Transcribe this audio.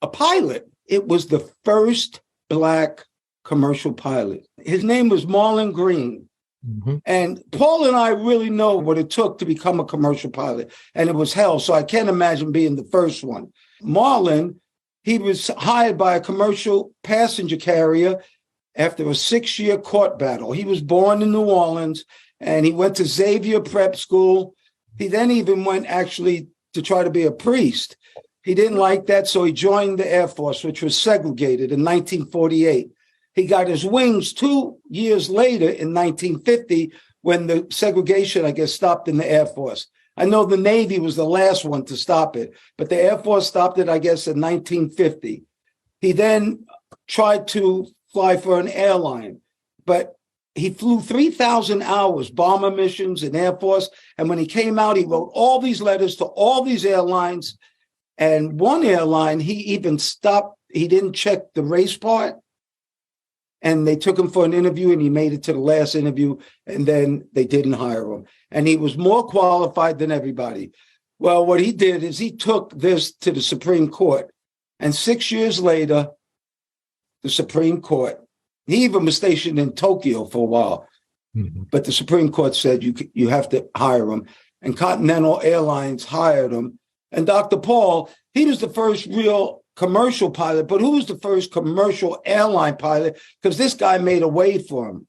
a pilot. It was the first Black commercial pilot. His name was Marlon Green. Mm-hmm. And Paul and I really know what it took to become a commercial pilot. And it was hell. So I can't imagine being the first one. Marlon, he was hired by a commercial passenger carrier after a 6-year court battle. He was born in New Orleans and he went to Xavier Prep School. He then even went actually to try to be a priest. He didn't like that, so he joined the Air Force, which was segregated in 1948. He got his wings 2 years later in 1950 when the segregation, I guess, stopped in the Air Force. I know the Navy was the last one to stop it, but the Air Force stopped it, I guess, in 1950. He then tried to fly for an airline, but he flew 3,000 hours, bomber missions in Air Force. And when he came out, he wrote all these letters to all these airlines. And one airline, he even stopped. He didn't check the race part. And they took him for an interview and he made it to the last interview. And then they didn't hire him. And he was more qualified than everybody. Well, what he did is he took this to the Supreme Court. And 6 years later, the Supreme Court, he even was stationed in Tokyo for a while. Mm-hmm. But the Supreme Court said you have to hire him. And Continental Airlines hired him. And Dr. Paul, he was the first real commercial pilot, but who was the first commercial airline pilot? Because this guy made a way for him.